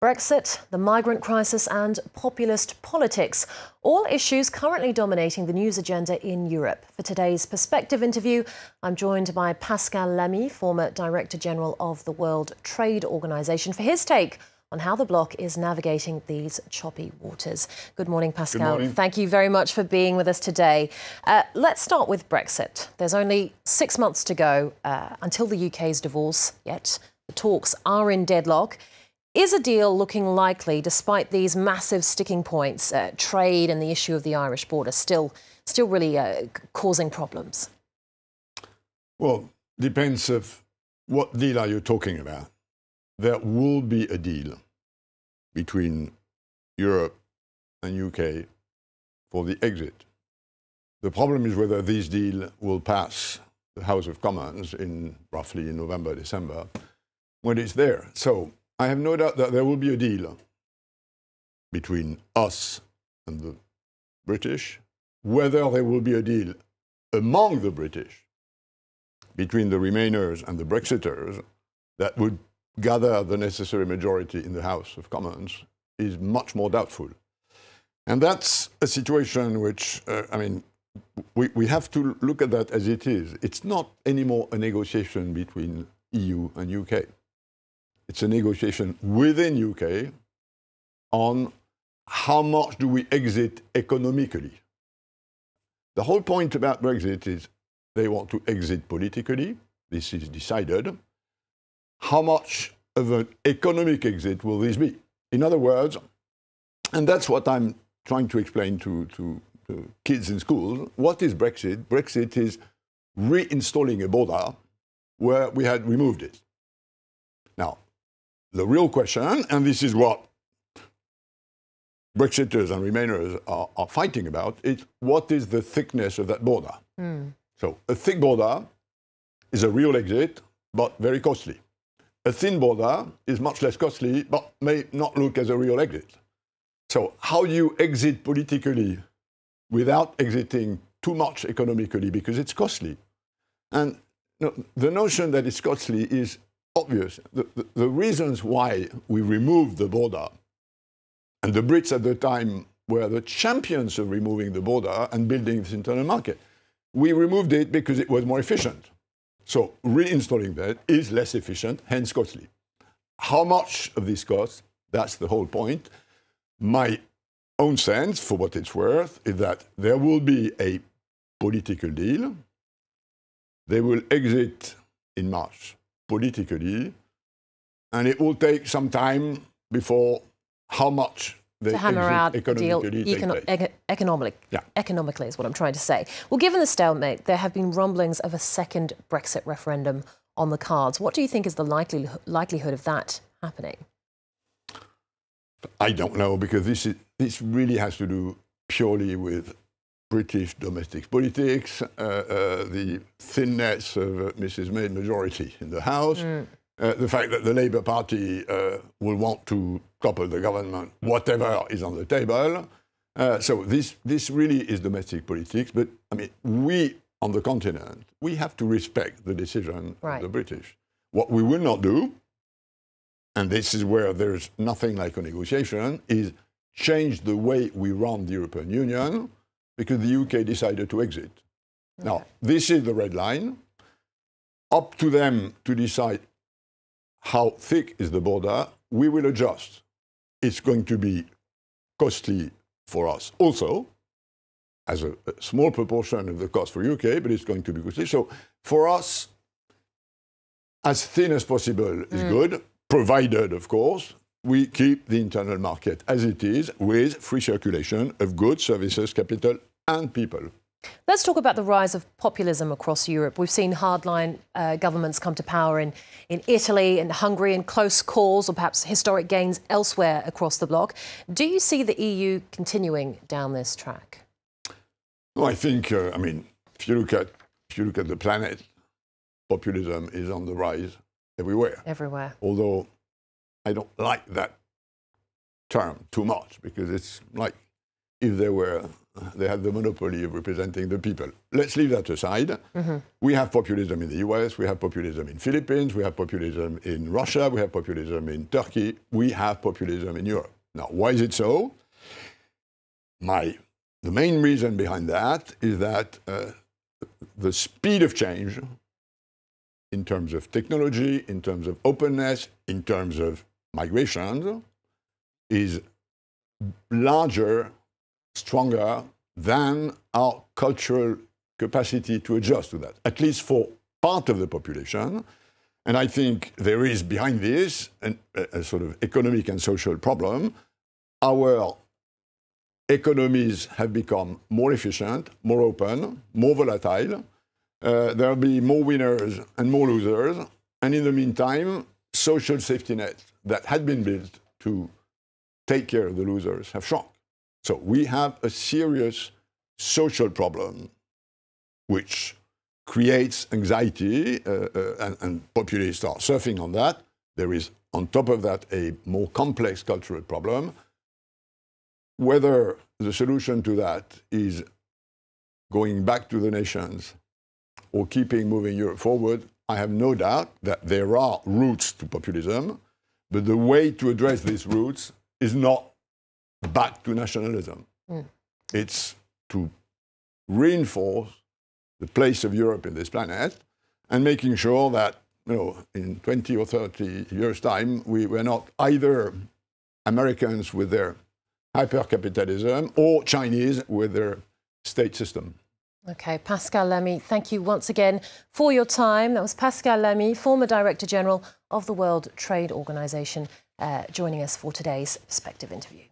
Brexit, the migrant crisis and populist politics, all issues currently dominating the news agenda in Europe. For today's Perspective interview, I'm joined by Pascal Lamy, former Director General of the World Trade Organization, for his take on how the bloc is navigating these choppy waters. Good morning, Pascal. Good morning. Thank you very much for being with us today. Let's start with Brexit. There's only 6 months to go until the UK's divorce, yet the talks are in deadlock. Is a deal looking likely despite these massive sticking points, trade and the issue of the Irish border still really causing problems? Well, depends of what deal are you talking about. There will be a deal between Europe and UK for the exit. The problem is whether this deal will pass the House of Commons roughly in November, December, when it's there. So I have no doubt that there will be a deal between us and the British. Whether there will be a deal among the British, between the Remainers and the Brexiters, that would gather the necessary majority in the House of Commons is much more doubtful. And that's a situation which, we have to look at that as it is. It's not anymore a negotiation between EU and UK. It's a negotiation within UK on how much do we exit economically. The whole point about Brexit is they want to exit politically. This is decided. How much of an economic exit will this be? In other words, and that's what I'm trying to explain to kids in school, what is Brexit? Brexit is reinstalling a border where we had removed it. Now, the real question, and this is what Brexiters and Remainers are fighting about, is what is the thickness of that border? So a thick border is a real exit, but very costly. A thin border is much less costly, but may not look as a real exit. So how do you exit politically without exiting too much economically, because it's costly? And the notion that it's costly is obvious. The reasons why we removed the border, and the Brits at the time were the champions of removing the border and building this internal market. We removed it because it was more efficient. So reinstalling that is less efficient, hence costly. How much of this cost? That's the whole point. My own sense, for what it's worth, is that there will be a political deal. They will exit in March politically, and it will take some time before how much they to hammer out a deal economically is what I'm trying to say. Well, given the stalemate, there have been rumblings of a second Brexit referendum on the cards. What do you think is the likelihood of that happening? I don't know, because this really has to do purely with British domestic politics, the thinness of Mrs. May's majority in the House, the fact that the Labour Party will want to topple the government, whatever is on the table. So this really is domestic politics. But we on the continent, we have to respect the decision of the British. What we will not do, and this is where there's nothing like a negotiation, is change the way we run the European Union because the UK decided to exit. Okay. Now, this is the red line. Up to them to decide how thick is the border. We will adjust. It's going to be costly for us also, as a small proportion of the cost for UK, but it's going to be costly. So for us, as thin as possible is good, provided, of course, we keep the internal market as it is, with free circulation of goods, services, capital, and people. Let's talk about the rise of populism across Europe. We've seen hardline governments come to power in Italy and Hungary, and close calls or perhaps historic gains elsewhere across the bloc. Do you see the EU continuing down this track? Well, I think, if you look at the planet, populism is on the rise everywhere. Everywhere. Although I don't like that term too much, because it's like if there were they have the monopoly of representing the people. Let's leave that aside. We have populism in the US, we have populism in Philippines, we have populism in Russia, we have populism in Turkey, we have populism in Europe. Now, why is it so? The main reason behind that is that the speed of change in terms of technology, in terms of openness, in terms of migration, is larger, stronger than our cultural capacity to adjust to that, at least for part of the population. And I think there is behind this a sort of economic and social problem. Our economies have become more efficient, more open, more volatile. There will be more winners and more losers. And in the meantime, social safety nets that had been built to take care of the losers have shrunk. So we have a serious social problem which creates anxiety, and populists are surfing on that. There is, on top of that, a more complex cultural problem. Whether the solution to that is going back to the nations or keeping moving Europe forward, I have no doubt that there are roots to populism, but the way to address these roots is not back to nationalism. It's to reinforce the place of Europe in this planet and making sure that, in 20 or 30 years' time, we're not either Americans with their hyper-capitalism or Chinese with their state system. Okay, Pascal Lamy, thank you once again for your time. That was Pascal Lamy, former Director General of the World Trade Organization, joining us for today's Perspective interview.